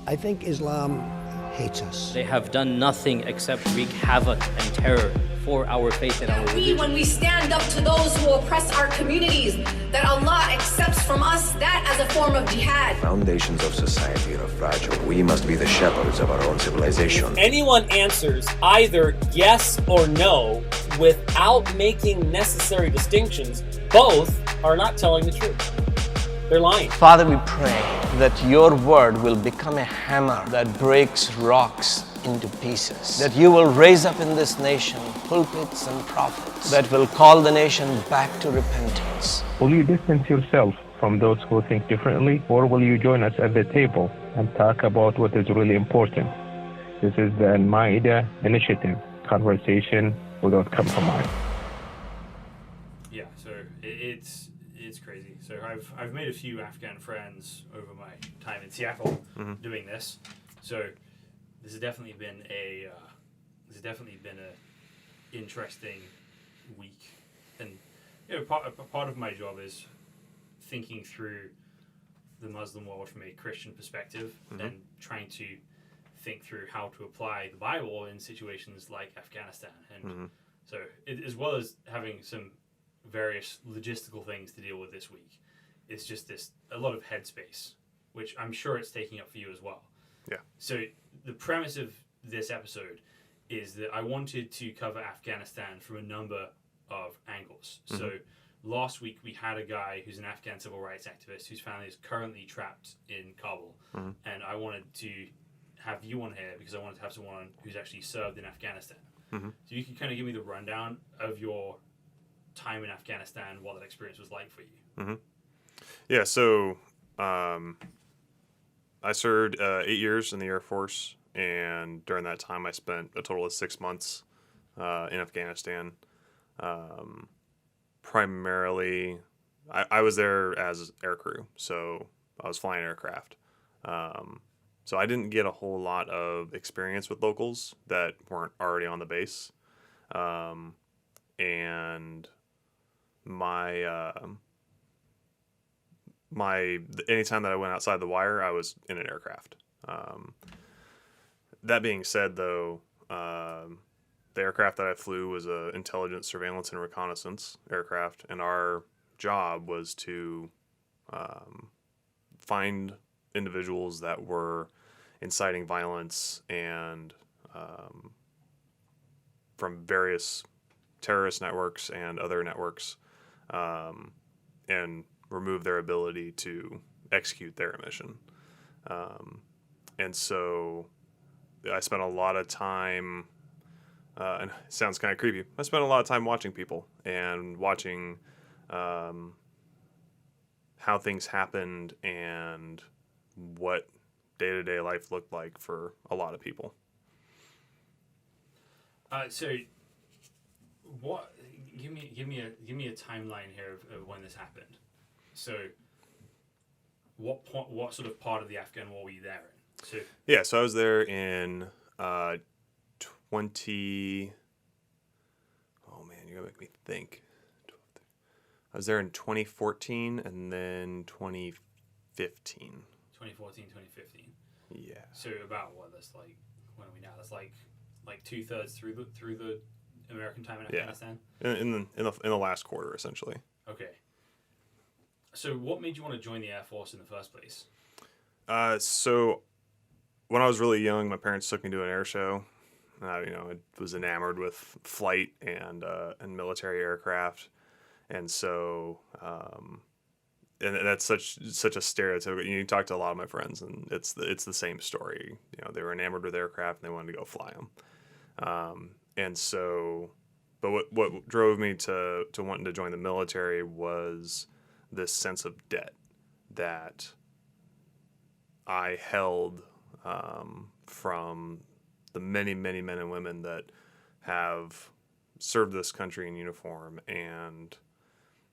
I think Islam hates us. They have done nothing except wreak havoc and terror for our faith and our religion. When we stand up to those who oppress our communities, that Allah accepts from us that as a form of jihad. Foundations of society are fragile. We must be the shepherds of our own civilization. Anyone answers either yes or no without making necessary distinctions, both are not telling the truth. They're lying. Father, we pray that your word will become a hammer that breaks rocks into pieces. That you will raise up in this nation pulpits and prophets that will call the nation back to repentance. Will you distance yourself from those who think differently, or will you join us at the table and talk about what is really important? This is the Al-Ma'idah Initiative, conversation without compromise. Yeah, so it's crazy. So I've made a few Afghan friends over my time in Seattle doing this. So this has definitely been a interesting week, and part of my job is thinking through the Muslim world from a Christian perspective and trying to think through how to apply the Bible in situations like Afghanistan, and so as well as having some various logistical things to deal with this week, it's just a lot of headspace, which I'm sure it's taking up for you as well. Yeah. So the premise of this episode is that I wanted to cover Afghanistan from a number of angles. So last week we had a guy who's an Afghan civil rights activist whose family is currently trapped in Kabul, and I wanted to have you on here because I wanted to have someone on who's actually served in Afghanistan. So you can kind of give me the rundown of your time in Afghanistan, what that experience was like for you. Yeah, so I served 8 years in the Air Force, and during that time I spent a total of 6 months in Afghanistan. Primarily, I was there as aircrew, so I was flying aircraft. So I didn't get a whole lot of experience with locals that weren't already on the base. And anytime that I went outside the wire, I was in an aircraft. That being said, though, the aircraft that I flew was a intelligence, surveillance, and reconnaissance aircraft, and our job was to find individuals that were inciting violence and from various terrorist networks and other networks, and remove their ability to execute their mission. And so I spent a lot of time, and it sounds kind of creepy, I spent a lot of time watching people and watching how things happened and what day-to-day life looked like for a lot of people. So what? Give me a timeline here of when this happened. So, what sort of part of the Afghan war were you there in? So I was there in 20. Oh man, you're gonna make me think. I was there in 2014 and then 2015. 2014, 2015. Yeah. So about what? That's like, when are we now? That's like 2/3 through the American time in Afghanistan. In the last quarter, essentially. Okay. So what made you want to join the Air Force in the first place? So when I was really young, my parents took me to an air show. I was enamored with flight and military aircraft, and so and that's such a stereotype. You talk to a lot of my friends, and it's the same story. They were enamored with aircraft and they wanted to go fly them. And so, but what drove me to wanting to join the military was this sense of debt that I held from the many, many men and women that have served this country in uniform, and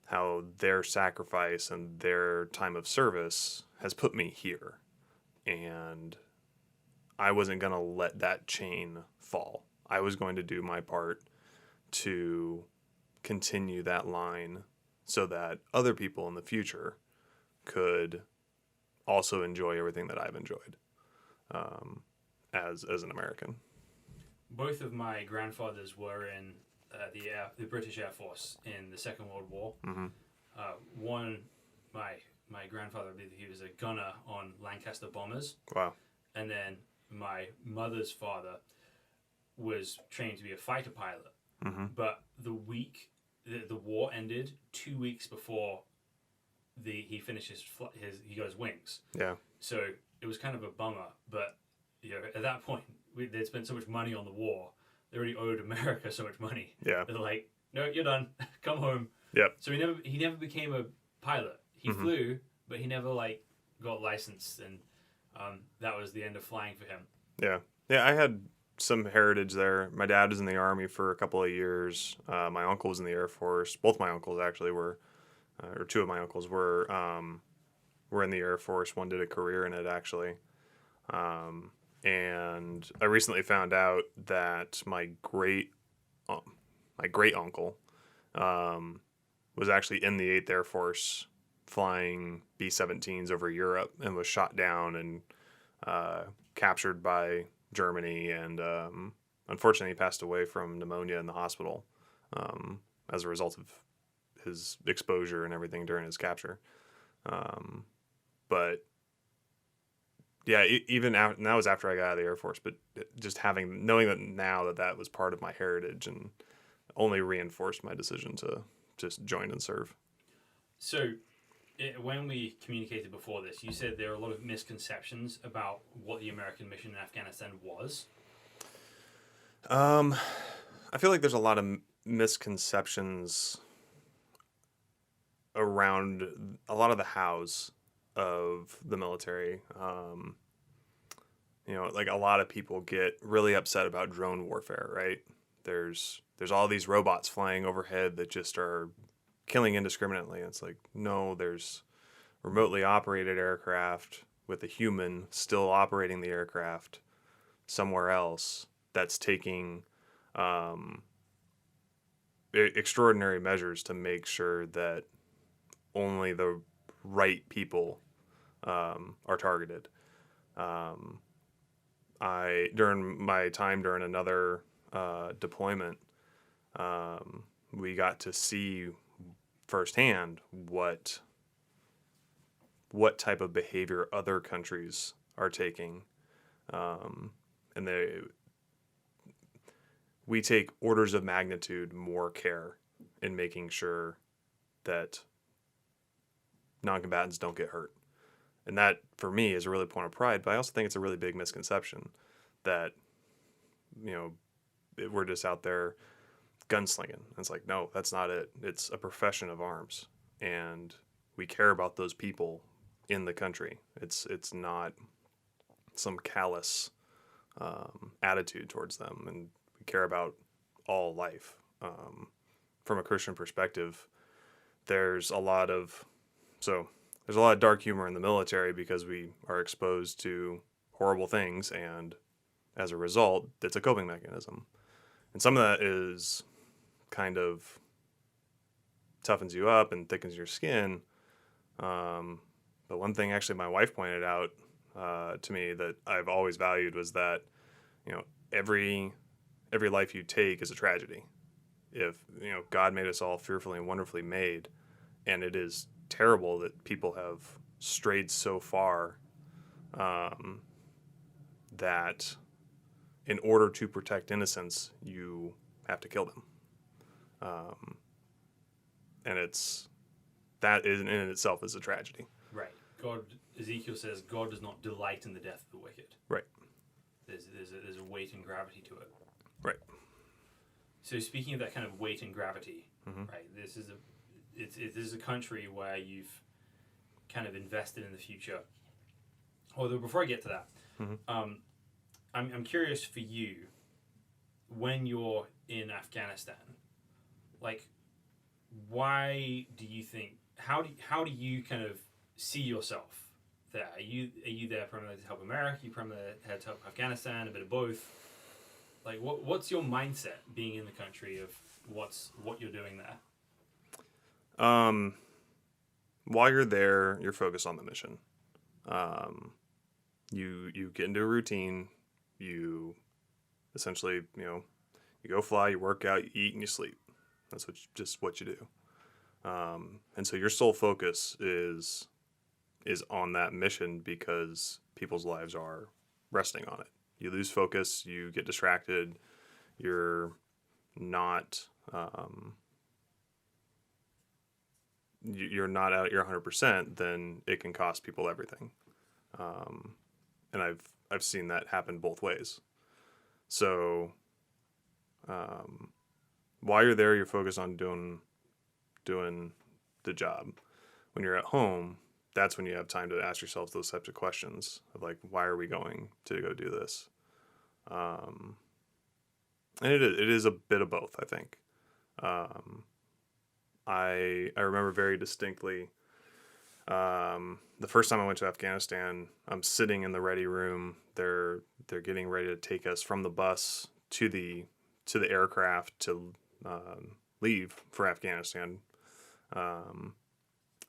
how their sacrifice and their time of service has put me here. And I wasn't going to let that chain fall. I was going to do my part to continue that line so that other people in the future could also enjoy everything that I've enjoyed. as an American. Both of my grandfathers were in the British Air Force in the Second World War. Mm-hmm. One, my grandfather, I believe he was a gunner on Lancaster bombers. Wow. And then my mother's father was trained to be a fighter pilot. Mm-hmm. But the war ended 2 weeks before he finished he got his wings. Yeah. So it was kind of a bummer. But at that point, they'd spent so much money on the war. They already owed America so much money. Yeah. They're like, no, you're done. Come home. Yep. So he never became a pilot. He flew, but he never got licensed, and that was the end of flying for him. Yeah. Yeah, I had some heritage there. My dad was in the Army for a couple of years. My uncle was in the Air Force. Both my uncles actually were, or two of my uncles were in the Air Force. One did a career in it, actually. And I recently found out that my great uncle was actually in the 8th Air Force flying B-17s over Europe and was shot down and captured by Germany, and unfortunately passed away from pneumonia in the hospital as a result of his exposure and everything during his capture. But yeah, even and that was after I got out of the Air Force, but just knowing that now that was part of my heritage, and only reinforced my decision to just join and serve. So when we communicated before this, you said there are a lot of misconceptions about what the American mission in Afghanistan was. I feel like there's a lot of misconceptions around a lot of the hows of the military. Like a lot of people get really upset about drone warfare, right? There's all these robots flying overhead that just are killing indiscriminately. It's like, no, there's remotely operated aircraft with a human still operating the aircraft somewhere else that's taking extraordinary measures to make sure that only the right people are targeted. During my time during another deployment, we got to see firsthand what type of behavior other countries are taking, and we take orders of magnitude more care in making sure that non-combatants don't get hurt. And that, for me, is a really point of pride, but I also think it's a really big misconception that, we're just out there gunslinging. And it's like, no, that's not it. It's a profession of arms, and we care about those people in the country. It's not some callous attitude towards them, and we care about all life. From a Christian perspective, there's a lot of dark humor in the military because we are exposed to horrible things, and as a result, it's a coping mechanism. And some of that is kind of toughens you up and thickens your skin. But one thing actually my wife pointed out to me that I've always valued was that, every life you take is a tragedy. If, God made us all fearfully and wonderfully made, and it is terrible that people have strayed so far that in order to protect innocence, you have to kill them. And that in itself is a tragedy. Right. Ezekiel says God does not delight in the death of the wicked. Right. There's a weight and gravity to it. Right. So speaking of that kind of weight and gravity, right? This is a country where you've kind of invested in the future. Although before I get to that, I'm curious for you, when you're in Afghanistan, why do you think? How do you kind of see yourself there? Are you there primarily to help America? You primarily there to help Afghanistan? A bit of both. What's your mindset being in the country of what you're doing there? While you're there, you're focused on the mission. You get into a routine. You essentially, you go fly, you work out, you eat, and you sleep. That's just what you do. And so your sole focus is on that mission because people's lives are resting on it. You lose focus, you get distracted, you're not you're not out at your 100%, then it can cost people everything. And I've seen that happen both ways. So while you're there, you're focused on doing the job. When you're at home, that's when you have time to ask yourself those types of questions of like, why are we going to go do this? And it is a bit of both, I think. I remember very distinctly the first time I went to Afghanistan. I'm sitting in the ready room. They're getting ready to take us from the bus to the aircraft to leave for Afghanistan.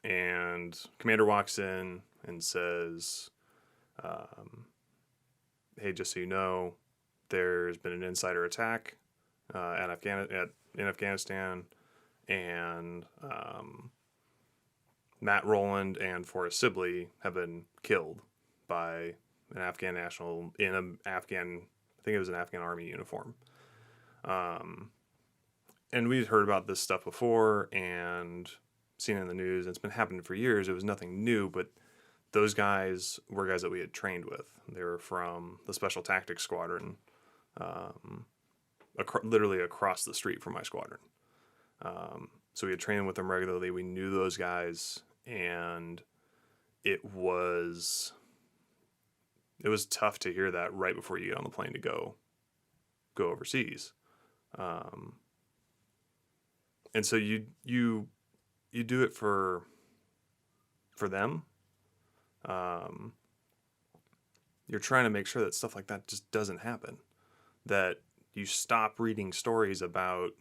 And commander walks in and says, "Hey, just so you know, there's been an insider attack in Afghanistan, and Matt Rowland and Forrest Sibley have been killed by an Afghan national in an Afghan, I think it was an Afghan army uniform." And we'd heard about this stuff before and seen it in the news. And it's been happening for years. It was nothing new, but those guys were guys that we had trained with. They were from the Special Tactics Squadron, literally across the street from my squadron. So we had trained with them regularly. We knew those guys, and it was tough to hear that right before you get on the plane to go overseas. And so you do it for them. You're trying to make sure that stuff like that just doesn't happen. That you stop reading stories about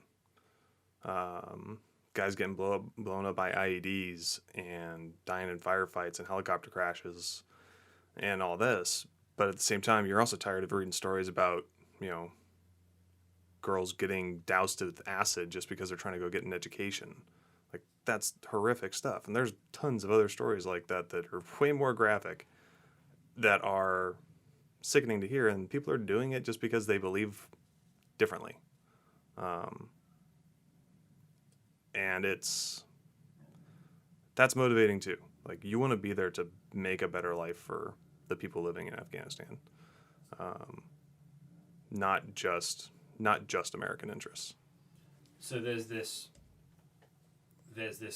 guys getting blown up by IEDs and dying in firefights and helicopter crashes and all this. But at the same time, you're also tired of reading stories about, girls getting doused with acid just because they're trying to go get an education. Like, that's horrific stuff. And there's tons of other stories like that that are way more graphic, that are sickening to hear, and people are doing it just because they believe differently. And that's motivating too. Like, you want to be there to make a better life for the people living in Afghanistan. Not just American interests. So there's this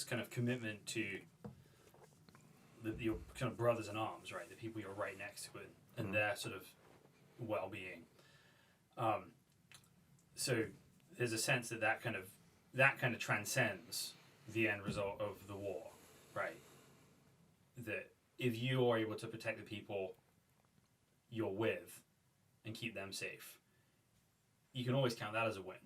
kind of commitment to your kind of brothers in arms, right? The people you're right next to, and their sort of well-being. So there's a sense that kind of transcends the end result of the war, right? That if you are able to protect the people you're with and keep them safe, you can always count that as a win.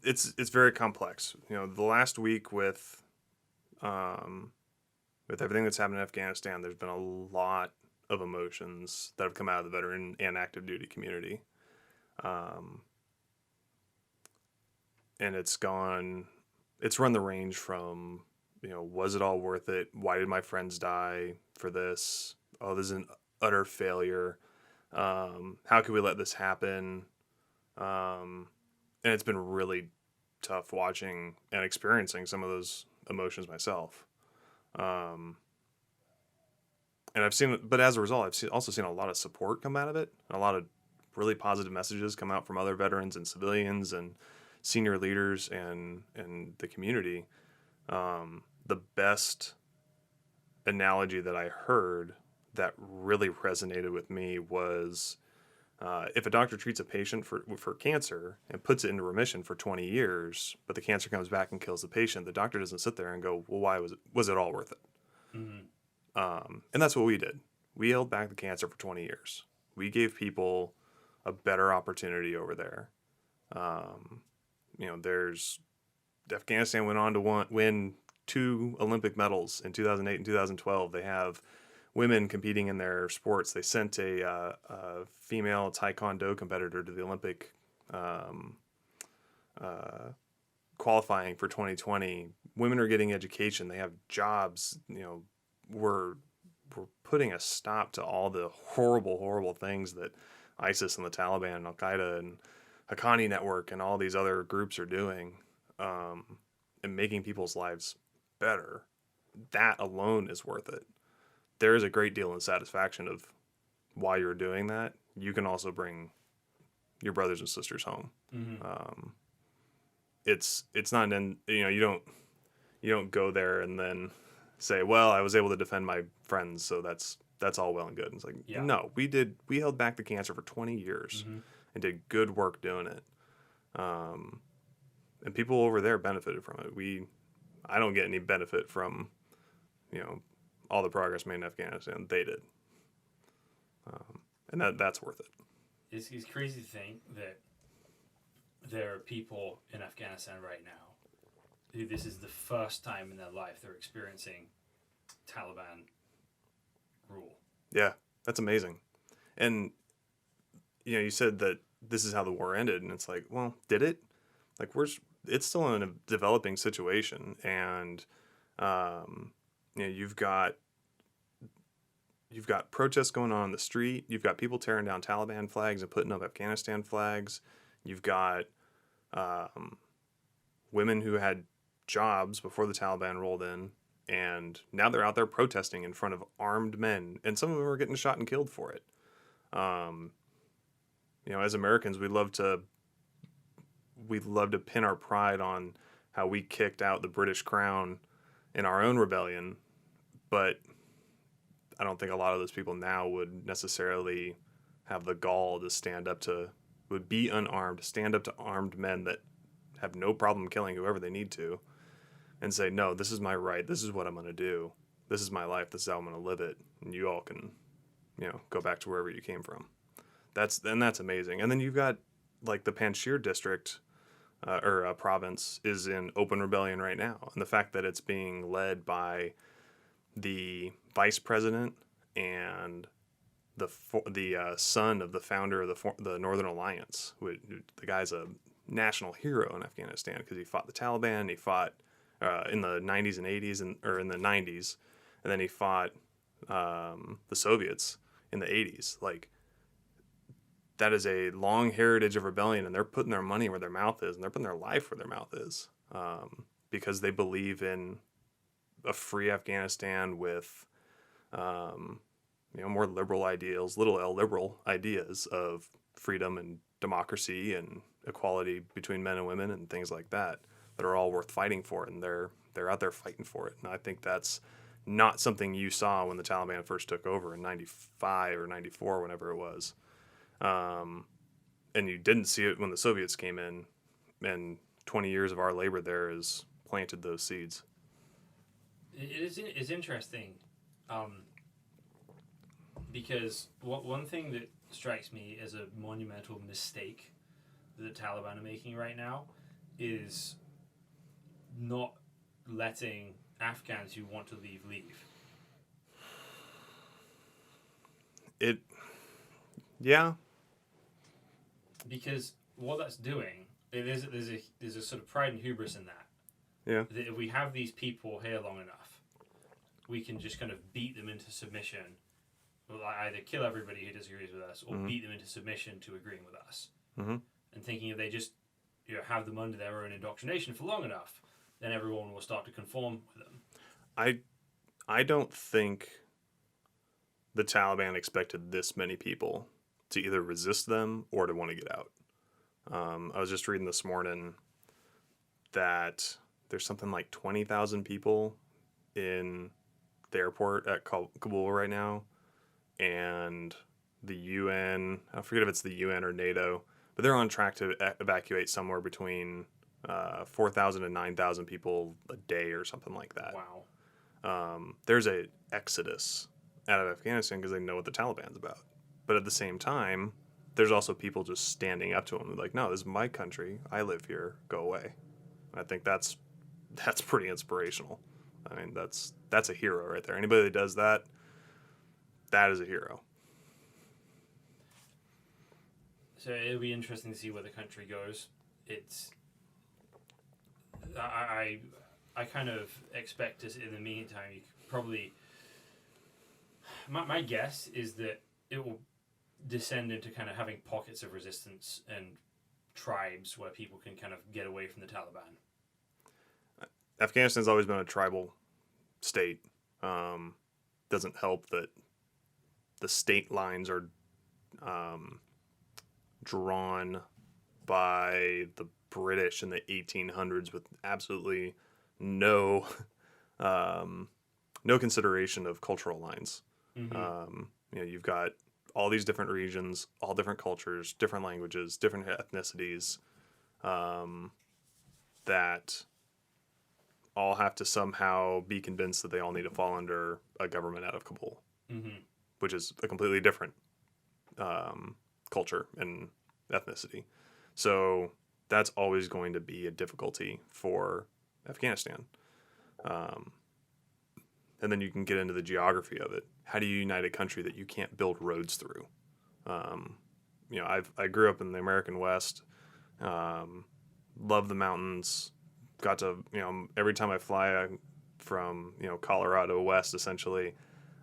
It's very complex. The last week with everything that's happened in Afghanistan, there's been a lot of emotions that have come out of the veteran and active duty community. And it's run the range from, was it all worth it? Why did my friends die for this? Oh, this is an utter failure. How could we let this happen? And it's been really tough watching and experiencing some of those emotions myself. And but as a result, I've also seen a lot of support come out of it, a lot of really positive messages come out from other veterans and civilians and senior leaders and the community. The best analogy that I heard that really resonated with me was, if a doctor treats a patient for cancer and puts it into remission for 20 years, but the cancer comes back and kills the patient, the doctor doesn't sit there and go, well, why was it all worth it? Mm-hmm. And that's what we did. We held back the cancer for 20 years. We gave people a better opportunity over there. Afghanistan went on to win 2 Olympic medals in 2008 and 2012. They have women competing in their sports. They sent a female taekwondo competitor to the Olympic qualifying for 2020. Women are getting education. They have jobs. We're putting a stop to all the horrible things that ISIS and the Taliban and Al Qaeda and Haqqani Network and all these other groups are doing, and making people's lives better. That alone is worth it. There is a great deal of satisfaction of while you're doing that, you can also bring your brothers and sisters home. Mm-hmm. It's not you don't go there and then say, well, I was able to defend my friends, so that's all well and good. And it's like, no, we held back the cancer for 20 years mm-hmm. and did good work doing it. And people over there benefited from it. I don't get any benefit from, all the progress made in Afghanistan. They did. And that's worth it. It's crazy to think that there are people in Afghanistan right now who this is the first time in their life they're experiencing Taliban rule. Yeah, that's amazing. And, you said that this is how the war ended, and it's like, well, did it? Like, it's still in a developing situation, and, you've got protests going on the street. You've got people tearing down Taliban flags and putting up Afghanistan flags. You've got women who had jobs before the Taliban rolled in, and now they're out there protesting in front of armed men, and some of them are getting shot and killed for it. As Americans, we love to pin our pride on how we kicked out the British Crown in our own rebellion, but I don't think a lot of those people now would necessarily have the gall to would be unarmed, stand up to armed men that have no problem killing whoever they need to, and say, no, this is my right, this is what I'm going to do, this is my life, this is how I'm going to live it, and you all can, go back to wherever you came from. That's amazing. And then you've got, like, the Panjshir district, or province is in open rebellion right now, and the fact that it's being led by the vice president and the son of the founder of the Northern Alliance. The guy's a national hero in Afghanistan because he fought the Taliban. He fought in the 90s and 80s, or in the 90s, and then he fought the Soviets in the 80s. Like, that is a long heritage of rebellion, and they're putting their money where their mouth is, and they're putting their life where their mouth is, because they believe in a free Afghanistan with, more liberal ideals, little L liberal ideas of freedom and democracy and equality between men and women and things like that are all worth fighting for, and they're out there fighting for it. And I think that's not something you saw when the Taliban first took over in 95 or 94, whenever it was. And you didn't see it when the Soviets came in, and 20 years of our labor there has planted those seeds. It's interesting, because one thing that strikes me as a monumental mistake that the Taliban are making right now is not letting Afghans who want to leave. Yeah. Because what that's doing, there's a sort of pride and hubris in that. Yeah. That if we have these people here long enough, we can just kind of beat them into submission. Well, either kill everybody who disagrees with us, or mm-hmm. beat them into submission to agreeing with us. Mm-hmm. And thinking if they just have them under their own indoctrination for long enough, then everyone will start to conform with them. I don't think the Taliban expected this many people to either resist them or to want to get out. I was just reading this morning that there's something like 20,000 people in the airport at Kabul right now, and the UN, I forget if it's the UN or NATO, but they're on track to evacuate somewhere between 4,000 and 9,000 people a day or something like that. Wow. There's a exodus out of Afghanistan because they know what the Taliban's about. But at the same time, there's also people just standing up to them like, no, this is my country. I live here. Go away. I think that's pretty inspirational. I mean, that's a hero right there. Anybody that does that, that is a hero. So it'll be interesting to see where the country goes. I kind of expect us in the meantime. You could probably. My guess is that it will descend into kind of having pockets of resistance and tribes where people can kind of get away from the Taliban. Afghanistan's always been a tribal state. Doesn't help that the state lines are drawn by the British in the 1800s with absolutely no no consideration of cultural lines. You've got all these different regions, all different cultures, different languages, different ethnicities that all have to somehow be convinced that they all need to fall under a government out of Kabul, which is a completely different culture and ethnicity. So that's always going to be a difficulty for Afghanistan. And then you can get into the geography of it. How do you unite a country that you can't build roads through? I grew up in the American West, love the mountains, got to, every time I fly from, Colorado west, essentially,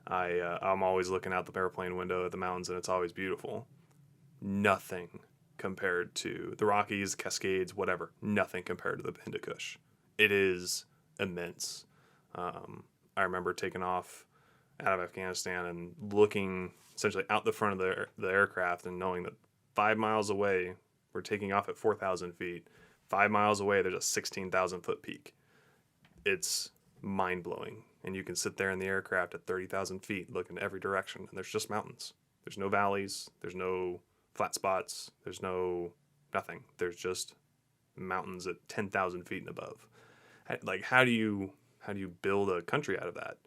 I'm always looking out the airplane window at the mountains, and it's always beautiful. Nothing compared to the Rockies, Cascades, whatever. Nothing compared to the Hindu Kush. It is immense. I remember taking off out of Afghanistan and looking essentially out the front of the aircraft and knowing that 5 miles away, we're taking off at 4,000 feet. 5 miles away, there's a 16,000 foot peak. It's mind blowing. And you can sit there in the aircraft at 30,000 feet, look in every direction, and there's just mountains. There's no valleys. There's no flat spots. There's nothing. There's just mountains at 10,000 feet and above. Like, how do you build a country out of that?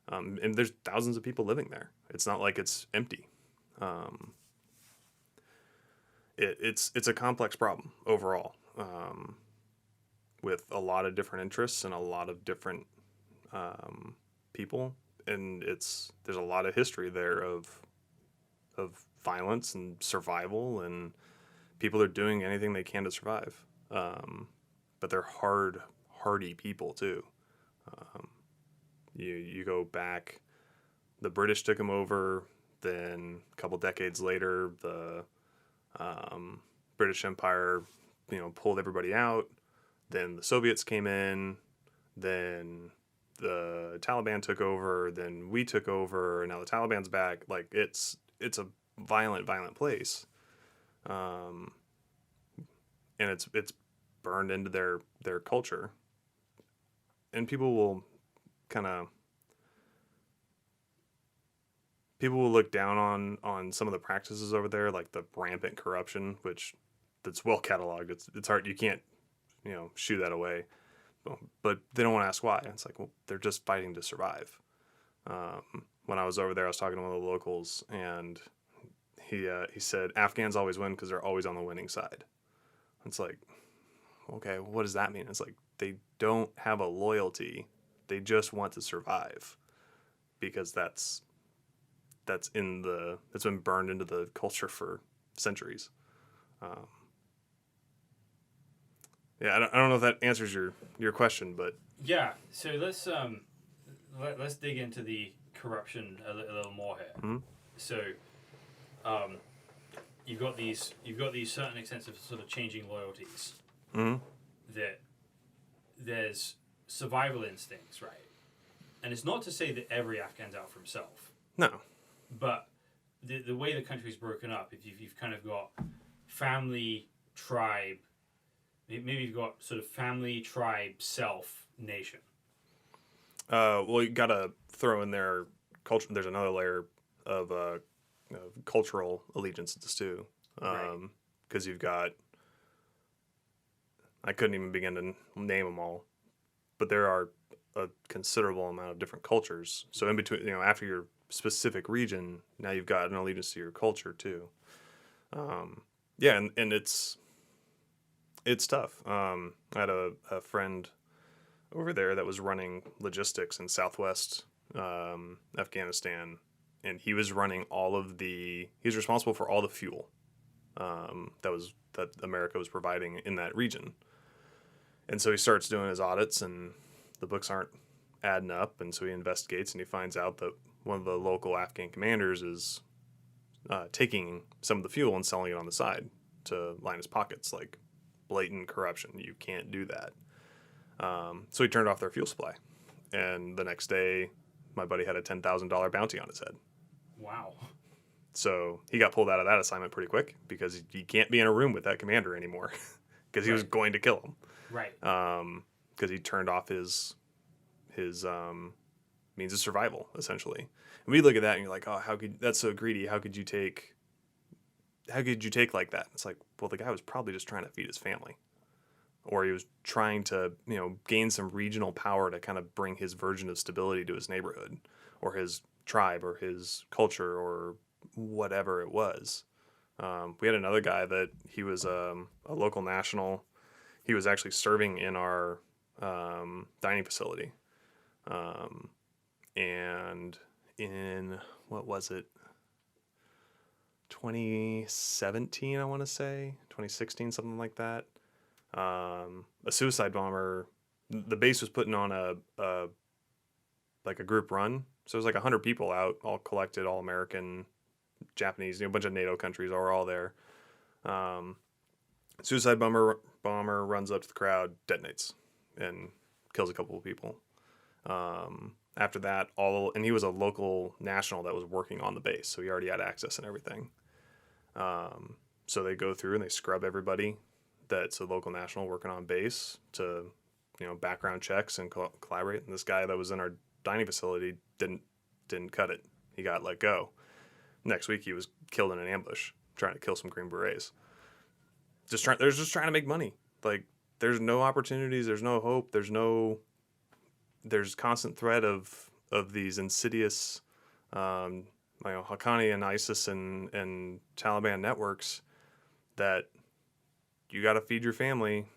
And there's thousands of people living there. It's not like it's empty. It's a complex problem overall, with a lot of different interests and a lot of different people, and there's a lot of history there of violence and survival, and people are doing anything they can to survive. But they're hardy people too. You go back, the British took them over, then a couple decades later, the British Empire, pulled everybody out, then the Soviets came in, then the Taliban took over, then we took over, and now the Taliban's back. Like, it's a violent place. And it's burned into their culture. And people will look down on some of the practices over there, like the rampant corruption, that's well cataloged. It's hard. You can't, shoo that away. But they don't want to ask why. It's like, well, they're just fighting to survive. When I was over there, I was talking to one of the locals, and he said Afghans always win because they're always on the winning side. It's like, okay, what does that mean? It's like they don't have a loyalty. They just want to survive because that's been burned into the culture for centuries. I don't know if that answers your question, but yeah. So let's dig into the corruption a little more here. Mm-hmm. So, you've got these certain extents of sort of changing loyalties. Mm-hmm. That there's survival instincts, right? And it's not to say that every Afghan's out for himself. No. But the way the country's broken up, if you've kind of got family, tribe, maybe you've got sort of family, tribe, self, nation. Well, you got to throw in there culture. There's another layer of cultural allegiances too, because you've got. I couldn't even begin to name them all, but there are a considerable amount of different cultures. So in between, after your specific region, now you've got an allegiance to your culture too. And it's tough. I had a friend over there that was running logistics in southwest Afghanistan, and he was running he was responsible for all the fuel that America was providing in that region. And so he starts doing his audits, and the books aren't adding up, and so he investigates, and he finds out that one of the local Afghan commanders is taking some of the fuel and selling it on the side to line his pockets, like blatant corruption. You can't do that. So he turned off their fuel supply, and the next day, my buddy had a $10,000 bounty on his head. Wow. So he got pulled out of that assignment pretty quick because he can't be in a room with that commander anymore because he was going to kill him. Right. Because he turned off his means of survival, essentially. And we look at that and you're like, oh, that's so greedy. How could you take like that? It's like, well, the guy was probably just trying to feed his family, or he was trying to, gain some regional power to kind of bring his version of stability to his neighborhood or his tribe or his culture or whatever it was. We had another guy that he was a local national. He was actually serving in our dining facility. And in, what was it, 2017, I want to say, 2016, something like that. A suicide bomber, the base was putting on a group run. So there's like 100 people out, all collected, all American, Japanese, a bunch of NATO countries are all there. Suicide bomber runs up to the crowd, detonates, and kills a couple of people. After that, and he was a local national that was working on the base, so he already had access and everything. So they go through and they scrub everybody that's a local national working on base to, background checks and collaborate. And this guy that was in our dining facility didn't cut it. He got let go. Next week, he was killed in an ambush trying to kill some Green Berets. They're just trying to make money. Like, there's no opportunities. There's no hope. There's constant threat of these insidious, Haqqani and ISIS and Taliban networks that you got to feed your family.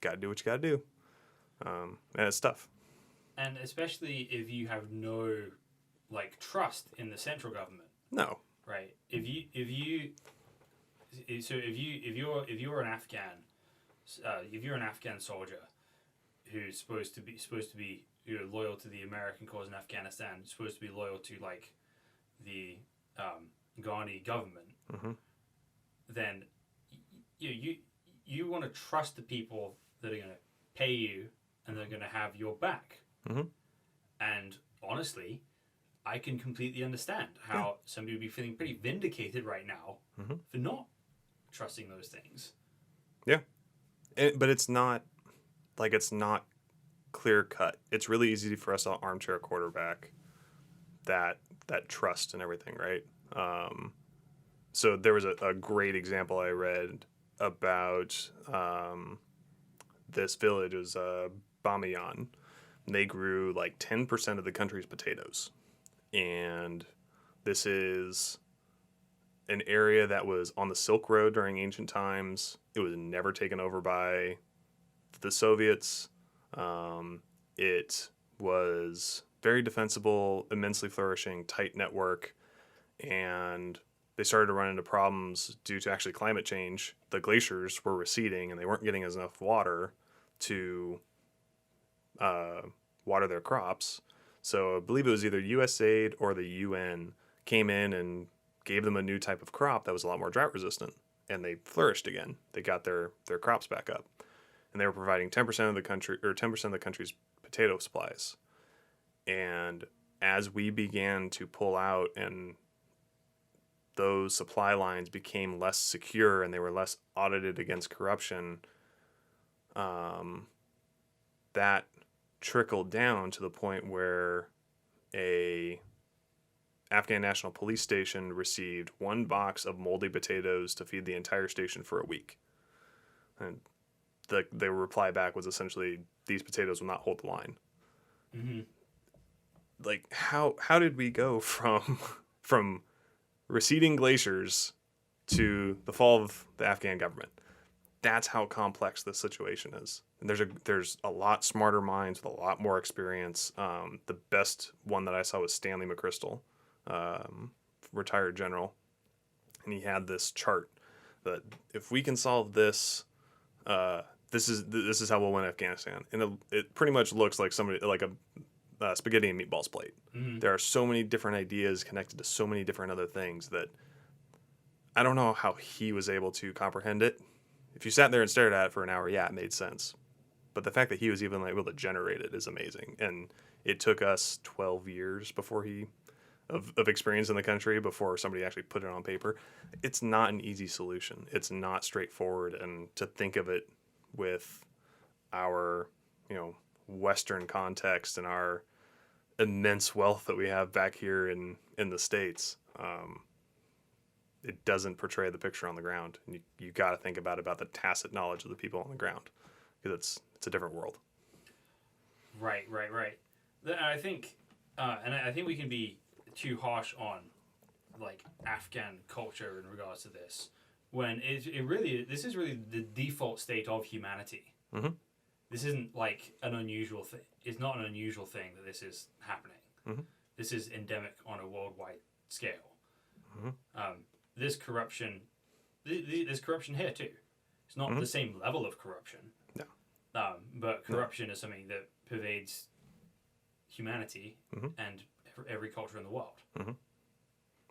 Got to do what you got to do. And it's tough. And especially if you have no, trust in the central government. No. Right. If you're an Afghan, if you're an Afghan soldier who's supposed to be loyal to the American cause in Afghanistan, supposed to be loyal to the Ghani government, mm-hmm. then you want to trust the people that are going to pay you and they're going to have your back. Mm-hmm. And honestly, I can completely understand how somebody would be feeling pretty vindicated right now mm-hmm. for not trusting those things. Yeah. But it's not clear cut. It's really easy for us to armchair quarterback that trust and everything, right? So there was a great example I read about this village. It was Bamiyan. They grew 10% of the country's potatoes. And this is an area that was on the Silk Road during ancient times. It was never taken over by the Soviets. It was very defensible, immensely flourishing, tight network, and they started to run into problems due to actually climate change. The glaciers were receding, and they weren't getting enough water to water their crops. So I believe it was either USAID or the UN came in and gave them a new type of crop that was a lot more drought resistant, and they flourished again. They got their crops back up, and they were providing 10% of the country, or 10% of the country's potato supplies. And as we began to pull out and those supply lines became less secure and they were less audited against corruption, that trickled down to the point where a Afghan National Police station received one box of moldy potatoes to feed the entire station for a week. And the reply back was essentially, these potatoes will not hold the line. Mm-hmm. How did we go from receding glaciers to the fall of the Afghan government? that's how complex this situation is. And there's a lot smarter minds with a lot more experience. The best one that I saw was Stanley McChrystal, retired general, and he had this chart that if we can solve this, this is how we'll win Afghanistan. And it pretty much looks like a spaghetti and meatballs plate. Mm-hmm. There are so many different ideas connected to so many different other things that I don't know how he was able to comprehend it. If you sat there and stared at it for an hour, yeah, it made sense. But the fact that he was even able to generate it is amazing. And it took us 12 years before of experience in the country before somebody actually put it on paper. It's not an easy solution. It's not straightforward. And to think of it with our, Western context and our immense wealth that we have back here in the States, it doesn't portray the picture on the ground. And you got to think about the tacit knowledge of the people on the ground, because it's a different world. Right. And I think we can be too harsh on like Afghan culture in regards to this, when this is really the default state of humanity. Mm-hmm. This isn't like an unusual thing. It's not an unusual thing that this is happening. Mm-hmm. This is endemic on a worldwide scale. Mm-hmm. There's corruption here too. It's not the same level of corruption. No. But corruption is something that pervades humanity and every culture in the world. Mm-hmm.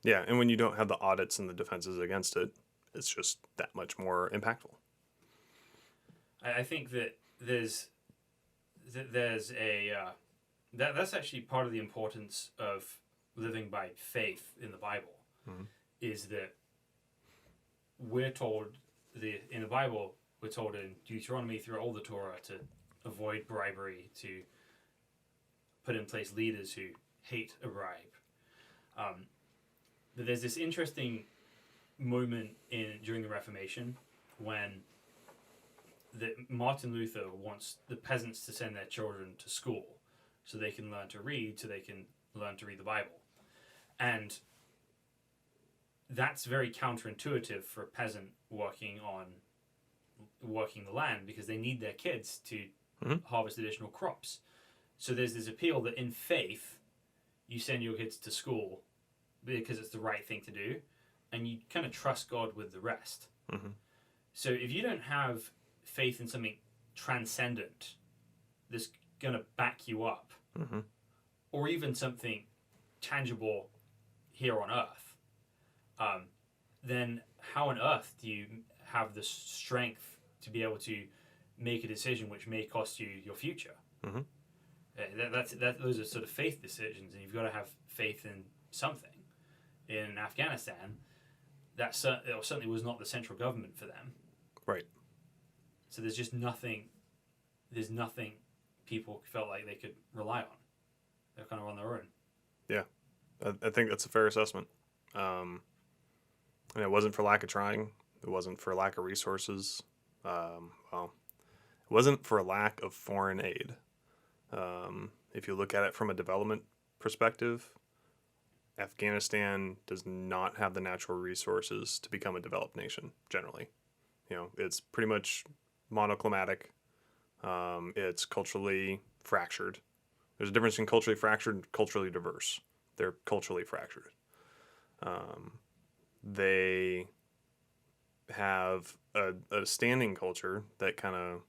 Yeah, and when you don't have the audits and the defenses against it, it's just that much more impactful. I think that there's a that's actually part of the importance of living by faith in the Bible. Mm-hmm. Is that we're told in the Bible, we're told in Deuteronomy through all the Torah to avoid bribery, to put in place leaders who hate a bribe. But there's this interesting moment during the Reformation when Martin Luther wants the peasants to send their children to school so they can learn to read, so they can learn to read the Bible. And that's very counterintuitive for a peasant working the land, because they need their kids to harvest additional crops. So there's this appeal that in faith, you send your kids to school because it's the right thing to do, and you kind of trust God with the rest. Mm-hmm. So if you don't have faith in something transcendent that's going to back you up, or even something tangible here on earth, then how on earth do you have the strength to be able to make a decision which may cost you your future? Mm-hmm. Those are sort of faith decisions, and you've got to have faith in something. In Afghanistan, that certainly was not the central government for them. Right. So there's just nothing. There's nothing people felt like they could rely on. They're kind of on their own. Yeah, I think that's a fair assessment. And it wasn't for lack of trying. It wasn't for lack of resources. It wasn't for lack of foreign aid. If you look at it from a development perspective, Afghanistan does not have the natural resources to become a developed nation, generally. It's pretty much monoclimatic. It's culturally fractured. There's a difference between culturally fractured and culturally diverse. They're culturally fractured. They have a standing culture that kind of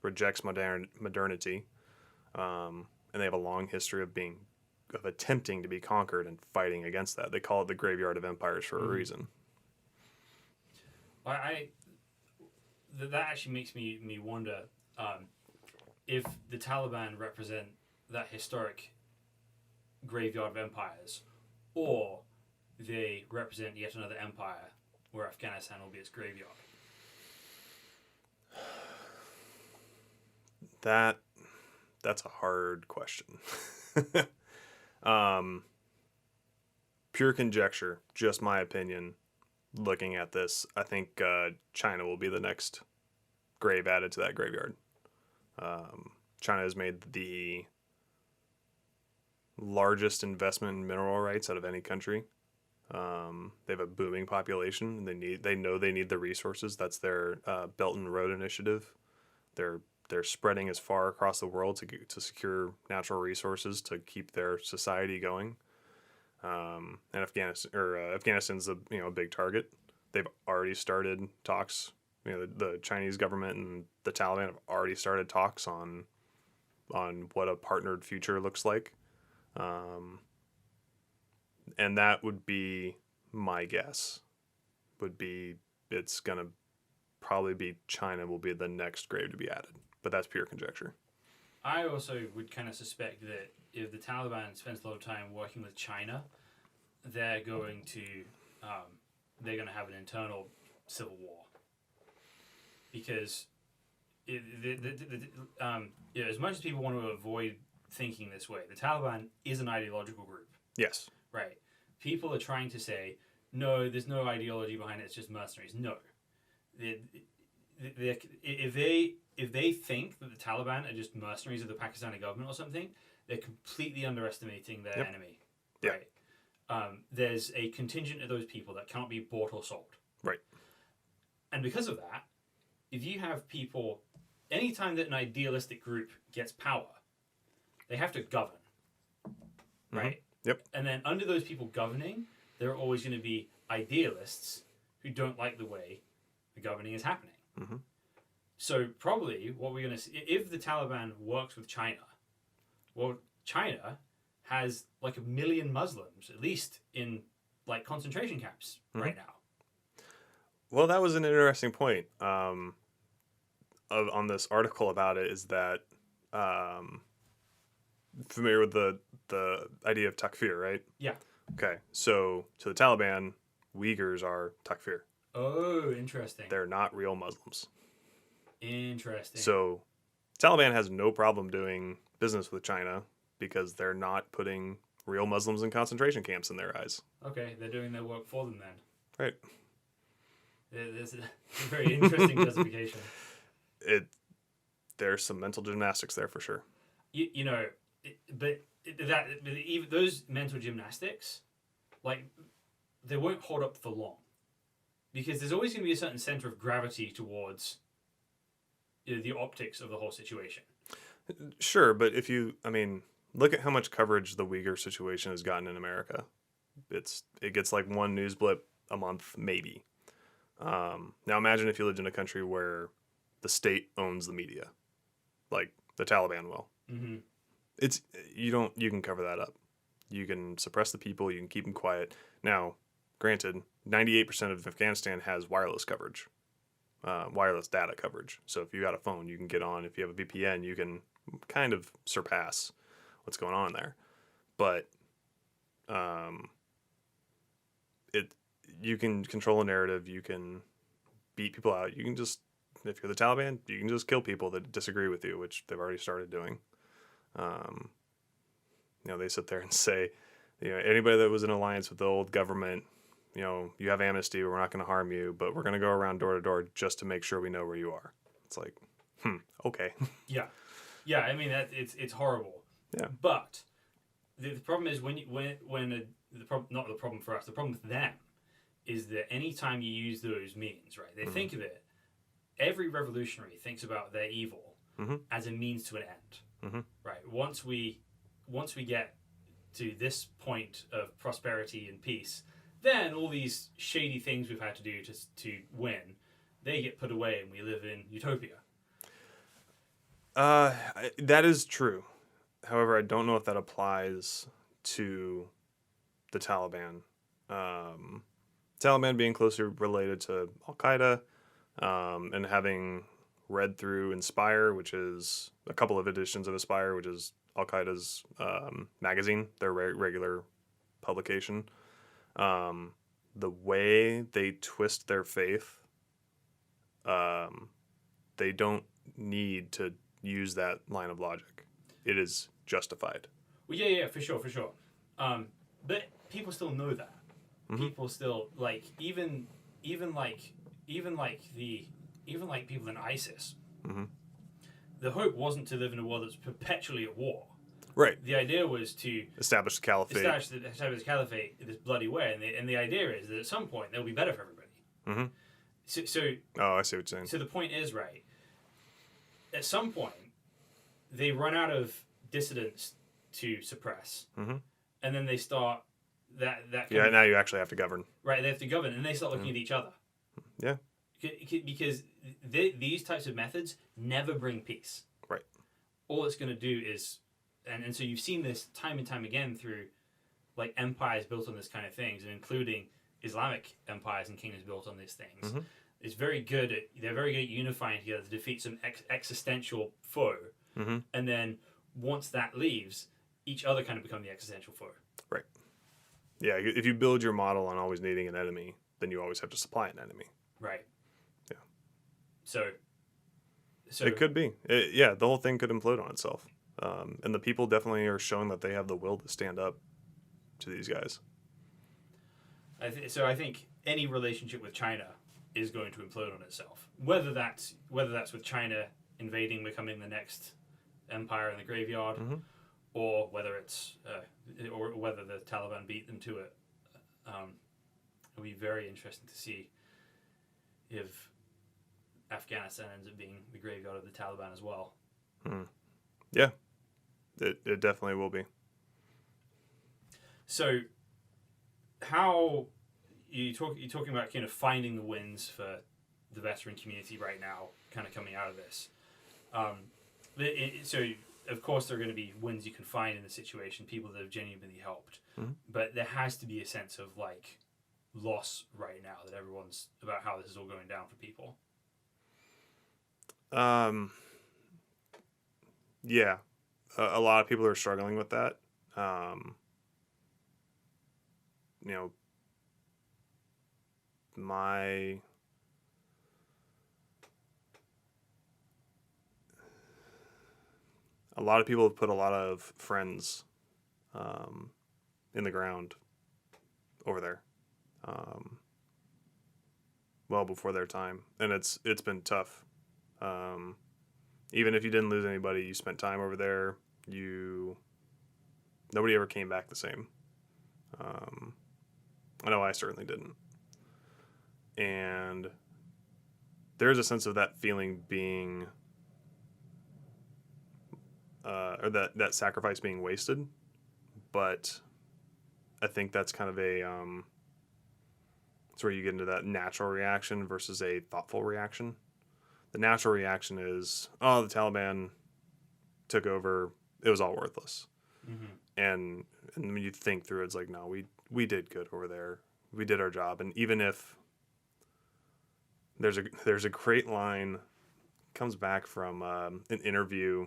rejects modernity, and they have a long history of attempting to be conquered and fighting against that. They call it the graveyard of empires for a reason. That actually makes me wonder if the Taliban represent that historic graveyard of empires, or they represent yet another empire where Afghanistan will be its graveyard. That's a hard question. Pure conjecture, just my opinion. Looking at this, I think China will be the next grave added to that graveyard. China has made the largest investment in mineral rights out of any country. They have a booming population, and they know they need the resources. That's their Belt and Road Initiative. They're spreading as far across the world to secure natural resources to keep their society going. And Afghanistan's a big target. They've already started talks. The Chinese government and the Taliban have already started talks on what a partnered future looks like. And that would be my guess. It's gonna probably be China will be the next grave to be added, but that's pure conjecture. I also would kind of suspect that if the Taliban spends a lot of time working with China, they're going to have an internal civil war, because as much as people want to avoid thinking this way, the Taliban is an ideological group. Yes. Right. People are trying to say, no, there's no ideology behind it, it's just mercenaries. No. If they think that the Taliban are just mercenaries of the Pakistani government or something, they're completely underestimating their enemy. Yep. Right. There's a contingent of those people that cannot be bought or sold. Right. And because of that, if you have people, anytime that an idealistic group gets power, they have to govern. Right? Mm-hmm. Yep. And then under those people governing, there are always going to be idealists who don't like the way the governing is happening. Mm-hmm. So probably what we're going to see, if the Taliban works with China, well, China has like 1 million Muslims, at least in like concentration camps right now. Well, that was an interesting point on this article about it, is that familiar with the idea of takfir, right? Yeah. Okay, so to the Taliban, Uyghurs are takfir. Oh, interesting. They're not real Muslims. Interesting. So Taliban has no problem doing business with China because they're not putting real Muslims in concentration camps in their eyes. Okay, they're doing their work for them then. Right. There's a very interesting justification. There's some mental gymnastics there for sure. But even those mental gymnastics, like, they won't hold up for long, because there's always going to be a certain center of gravity towards the optics of the whole situation. Sure, but look at how much coverage the Uyghur situation has gotten in America. It gets like one news blip a month, maybe. Now imagine if you lived in a country where the state owns the media, like the Taliban will. Mm-hmm. You can cover that up. You can suppress the people. You can keep them quiet. Now, granted, 98% of Afghanistan has wireless coverage, wireless data coverage. So if you got a phone, you can get on. If you have a VPN, you can kind of surpass what's going on there. But you can control a narrative. You can beat people out. You can just, if you're the Taliban, you can just kill people that disagree with you, which they've already started doing. They sit there and say, anybody that was in alliance with the old government, you have amnesty, we're not going to harm you, but we're going to go around door to door just to make sure we know where you are. It's like, okay. Yeah. I mean, it's horrible. Yeah. But the problem is not the problem for us. The problem with them is that anytime you use those means, right? They think of it. Every revolutionary thinks about their evil as a means to an end, right? Once we get to this point of prosperity and peace, then all these shady things we've had to do to win, they get put away, and we live in utopia. That is true. However, I don't know if that applies to the Taliban. Taliban being closely related to Al-Qaeda, and having read through Inspire, which is a couple of editions of Inspire, which is Al-Qaeda's magazine, their regular publication. The way they twist their faith, they don't need to use that line of logic. It is justified. Well, yeah, for sure. But people still know that. People still even people in ISIS. The hope wasn't to live in a world that's perpetually at war. Right. The idea was to Establish the caliphate. establish the caliphate in this bloody way, and the idea is that at some point they'll be better for everybody. Mm-hmm. So Oh, I see what you're saying. so the point is, right, at some point they run out of dissidents to suppress, Mm-hmm. and then they start that Yeah, kind now you actually have to govern. right. They have to govern, and they start looking at each other. Yeah. Because these types of methods never bring peace. Right. All it's going to do is, and so you've seen this time and time again through, like, empires built on this kind of things, and including Islamic empires and kingdoms built on these things. Mm-hmm. They're very good at unifying together to defeat some existential foe, Mm-hmm. and then once that leaves, each other kind of become the existential foe. Right. Yeah, if you build your model on always needing an enemy, then you always have to supply an enemy. Right. Yeah. So It could be. The whole thing could implode on itself. And the people definitely are showing that they have the will to stand up to these guys. I think any relationship with China is going to implode on itself. Whether that's with China invading, becoming the next empire in the graveyard, Mm-hmm. or whether it's or whether the Taliban beat them to it. It'll be very interesting to see if Afghanistan ends up being the graveyard of the Taliban as well. Yeah, it definitely will be. So, how you're talking about kind of finding the wins for the veteran community right now, kind of coming out of this. So, of course, there are going to be wins you can find in the situation, people that have genuinely helped. Mm-hmm. But there has to be a sense of, like, loss right now that everyone's about how this is all going down for people. Yeah, a lot of people are struggling with that. You know, a lot of people have put a lot of friends in the ground over there, well before their time, and it's been tough. Even if you didn't lose anybody, you spent time over there. Nobody ever came back the same. I know I certainly didn't. And there's a sense of that feeling being, or that sacrifice being wasted. But I think that's kind of it's where you get into that natural reaction versus a thoughtful reaction. The natural reaction is, oh, the Taliban took over. It was all worthless. Mm-hmm. And when you think through it, it's like, no, we did good over there. We did our job. And even if there's a great line, comes back from an interview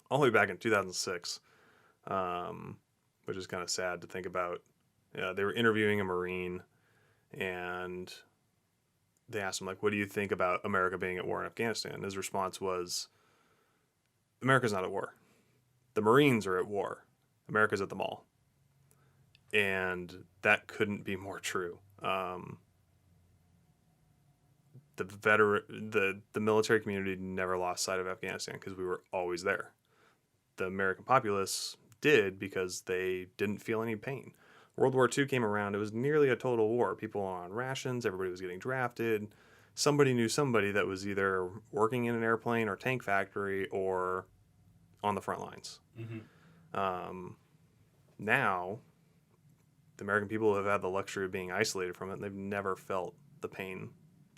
all the way back in 2006, which is kind of sad to think about. They were interviewing a Marine, and they asked him, like, what do you think about America being at war in Afghanistan? His response was, America's not at war. The Marines are at war. America's at the mall. And that couldn't be more true. The military community never lost sight of Afghanistan because we were always there. The American populace did because they didn't feel any pain. World War II came around. It was nearly a total war. People were on rations. Everybody was getting drafted. Somebody knew somebody that was either working in an airplane or tank factory or on the front lines. Mm-hmm. Now, the American people have had the luxury of being isolated from it, and they've never felt the pain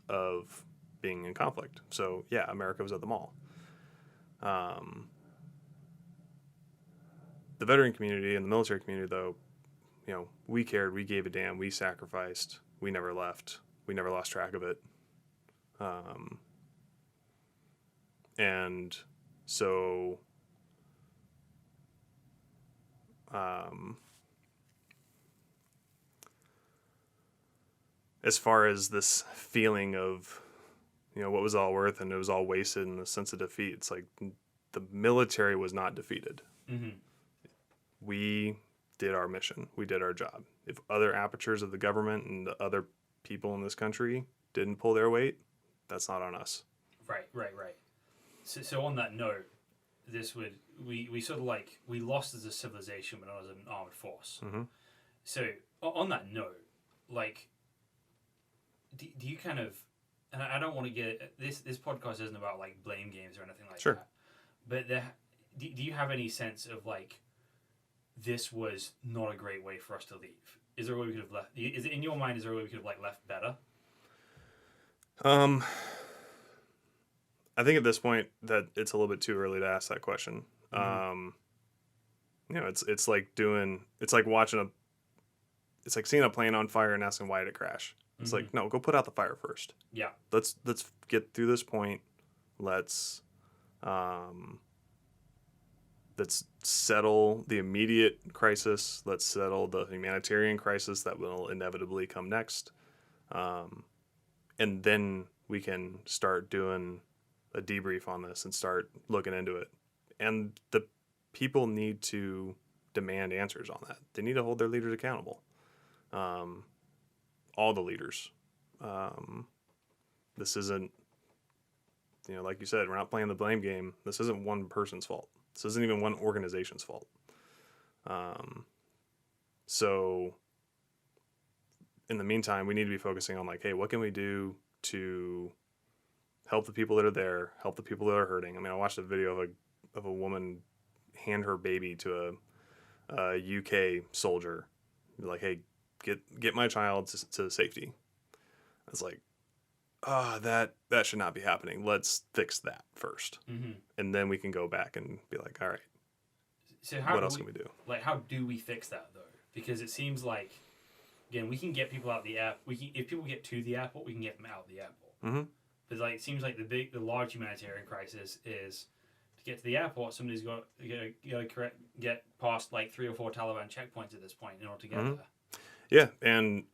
of being in conflict. So, yeah, America was at the mall. The veteran community and the military community, though, you know, we cared, we gave a damn, we sacrificed, we never left, we never lost track of it. And so, as far as this feeling of, you know, what was all worth and it was all wasted and the sense of defeat, it's like the military was not defeated. Mm-hmm. We did our mission. We did our job. If other apertures of the government and the other people in this country didn't pull their weight, that's not on us. Right. So on that note, this would we sort of like we lost as a civilization but not as an armed force. Mm-hmm. So on that note, like, do you kind of, and I don't want to get this podcast isn't about like blame games or anything like Sure. that, but do you have any sense of like this was not a great way for us to leave? Is there a way we could have left? Is it in your mind? Is there a way we could have like left better? I think at this point that it's a little bit too early to ask that question. Mm-hmm. You know, it's like seeing a plane on fire and asking why did it crash. It's like, no, go put out the fire first. Yeah. Let's get through this point. Let's settle the immediate crisis. Let's settle the humanitarian crisis that will inevitably come next. And then we can start doing a debrief on this and start looking into it. And the people need to demand answers on that. They need to hold their leaders accountable. All the leaders. This isn't, like you said, we're not playing the blame game. This isn't one person's fault. This isn't even one organization's fault. So in the meantime, we need to be focusing on like, hey, what can we do to help the people that are there, help the people that are hurting? I mean, I watched a video of a woman hand her baby to a UK soldier, like, hey, get my child to safety. I was like, that should not be happening. Let's fix that first. Mm-hmm. And then we can go back and be like, all right, so what else can we do? Like, how do we fix that, though? Because it seems like, again, we can get people out the app. If people get to the airport, we can get them out of the airport. Mm-hmm. But like, it seems like the large humanitarian crisis is to get to the airport. Somebody's got to get past like 3 or 4 Taliban checkpoints at this point in order to get there. Yeah, and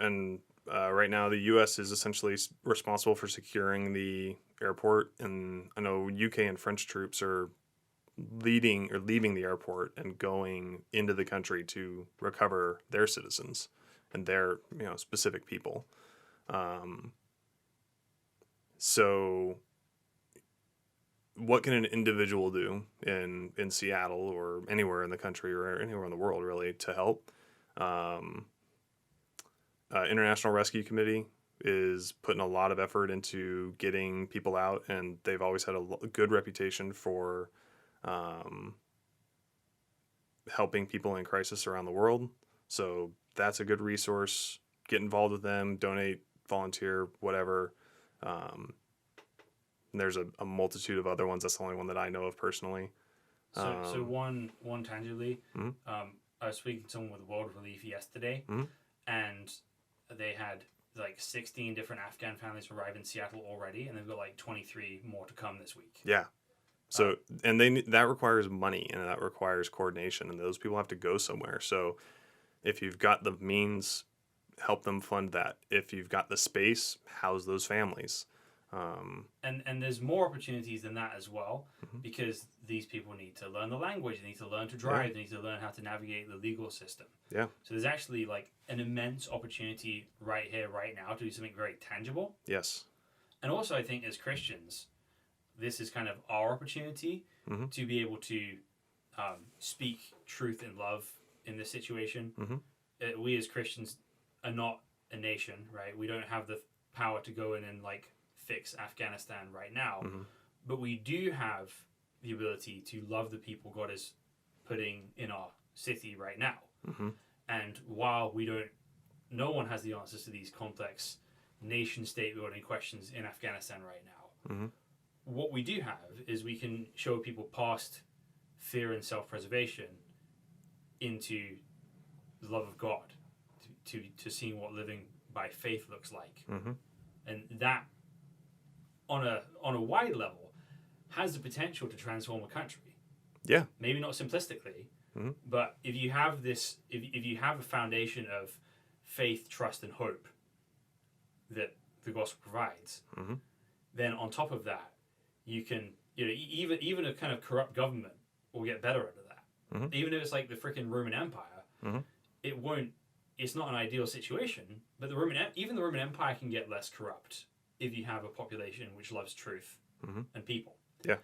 right now the U.S. is essentially responsible for securing the airport, and I know UK and French troops are leaving the airport and going into the country to recover their citizens and their specific people. So what can an individual do in Seattle or anywhere in the country or anywhere in the world really to help? International Rescue Committee is putting a lot of effort into getting people out, and they've always had a good reputation for helping people in crisis around the world. So that's a good resource. Get involved with them, donate, volunteer, whatever. And there's a multitude of other ones. That's the only one that I know of personally. So one tangibly, mm-hmm. I was speaking to someone with World Relief yesterday, mm-hmm. and they had like 16 different Afghan families arrive in Seattle already, and they've got like 23 more to come this week. Yeah. So, and that requires money, and that requires coordination, and those people have to go somewhere. So if you've got the means, help them fund that. If you've got the space, house those families. And there's more opportunities than that as well, mm-hmm. because these people need to learn the language, they need to learn to drive, they need to learn how to navigate the legal system. Yeah. So there's actually like an immense opportunity right here, right now, to do something very tangible. Yes. And also, I think as Christians, this is kind of our opportunity mm-hmm. to be able to speak truth and love in this situation. Mm-hmm. We as Christians are not a nation, right? We don't have the power to go in and like fix Afghanistan right now, mm-hmm. but we do have the ability to love the people God is putting in our city right now. Mm-hmm. And while no one has the answers to these complex nation-state building questions in Afghanistan right now. Mm-hmm. What we do have is we can show people past fear and self-preservation into the love of God, to seeing what living by faith looks like. Mm-hmm. And that, on a wide level, has the potential to transform a country. Yeah. Maybe not simplistically, mm-hmm. but if you have this, if you have a foundation of faith, trust, and hope that the gospel provides, mm-hmm. then on top of that, you can, even a kind of corrupt government will get better out of that. Mm-hmm. Even if it's like the freaking Roman Empire, mm-hmm. It's not an ideal situation, but even the Roman Empire can get less corrupt if you have a population which loves truth mm-hmm. and people. Yeah.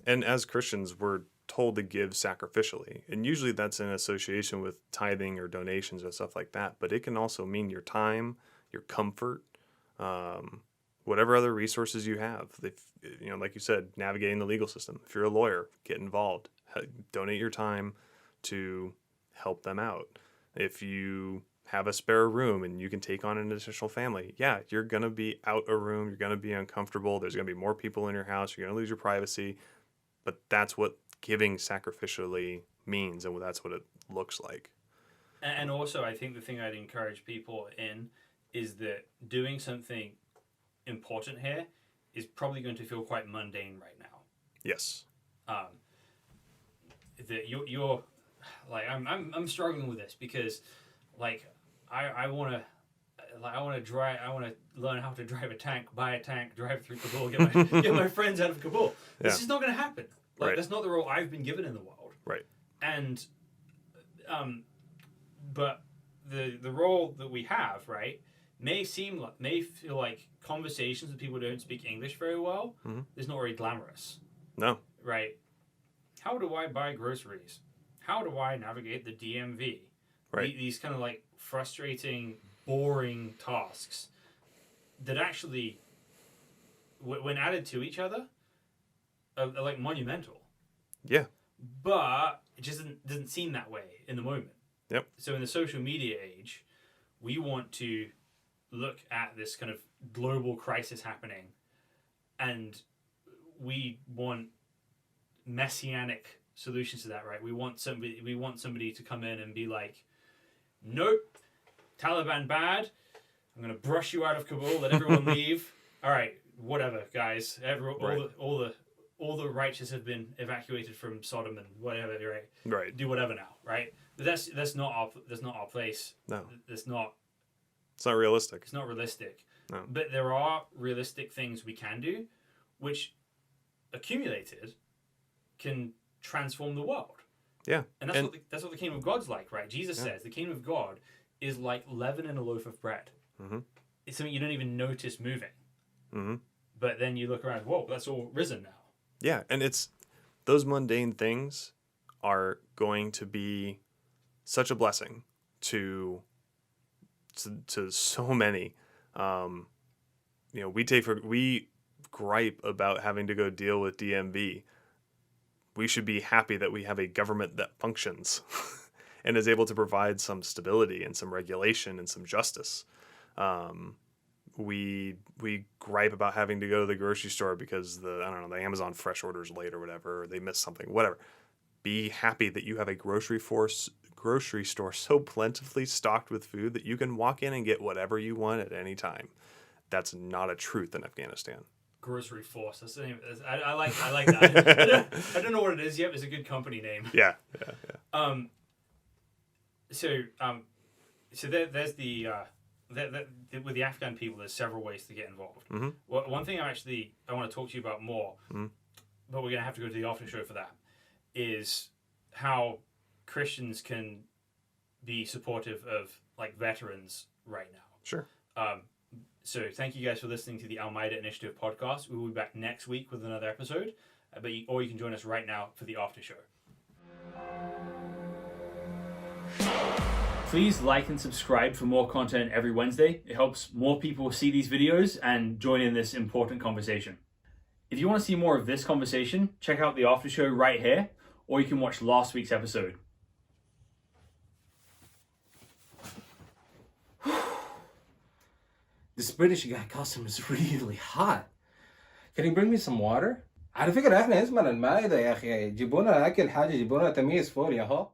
And as Christians, we're told to give sacrificially. And usually that's in association with tithing or donations or stuff like that. But it can also mean your time, your comfort, whatever other resources you have. If, like you said, navigating the legal system. If you're a lawyer, get involved. Donate your time to help them out. If you have a spare room and you can take on an additional family, yeah, you're going to be out a room. You're going to be uncomfortable. There's going to be more people in your house. You're going to lose your privacy. But that's what giving sacrificially means, and that's what it looks like. And also, I think the thing I'd encourage people in is that doing something important here is probably going to feel quite mundane right now. Yes. That you're like I'm struggling with this because like I want to learn how to drive a tank, buy a tank, drive through Kabul, get my friends out of Kabul. This is not going to happen. Like that's not the role I've been given in the world. Right. And but the role that we have, right, may feel like conversations with people who don't speak English very well is not very glamorous. No. Right. How do I buy groceries? How do I navigate the DMV? Right. These kind of like frustrating, boring tasks that actually, when added to each other, are like monumental. Yeah. But it just doesn't seem that way in the moment. Yep. So in the social media age, we want to look at this kind of global crisis happening, and we want messianic solutions to that, right? We want somebody to come in and be like, nope, Taliban bad. I'm gonna brush you out of Kabul. Let everyone leave. All right, whatever, guys. All the righteous have been evacuated from Sodom and whatever. Right. Right. Do whatever now, right? But that's not our place. No. It's not realistic. It's not realistic. No. But there are realistic things we can do, which accumulated can transform the world. Yeah. And that's what the kingdom of God's like, right? Jesus says the kingdom of God is like leaven in a loaf of bread. Mm-hmm. It's something you don't even notice moving. Mm-hmm. But then you look around, whoa, that's all risen now. Yeah, and it's those mundane things are going to be such a blessing to so many. We gripe about having to go deal with DMV. We should be happy that we have a government that functions and is able to provide some stability and some regulation and some justice. We gripe about having to go to the grocery store because the Amazon fresh orders late or whatever, or they missed something, whatever. Be happy that you have a grocery store so plentifully stocked with food that you can walk in and get whatever you want at any time. That's not a truth in Afghanistan. Grocery Force. That's the name. I like that. I don't know what it is yet. It's a good company name. Yeah. So there's the with the Afghan people, there's several ways to get involved. Mm-hmm. Well, one thing I want to talk to you about more, but we're gonna have to go to the after show for that, is how Christians can be supportive of like veterans right now. Sure. So thank you guys for listening to the Almeida Initiative podcast. We will be back next week with another episode, or you can join us right now for the after show. Please like and subscribe for more content every Wednesday. It helps more people see these videos and join in this important conversation. If you want to see more of this conversation, check out the after show right here, or you can watch last week's episode. This British guy customer is really hot. Can you bring me some water? على فكرة احنا اسمنا المائدة يا اخي، جيبونا اكل حاجة، جيبونا تميز فول يا هو.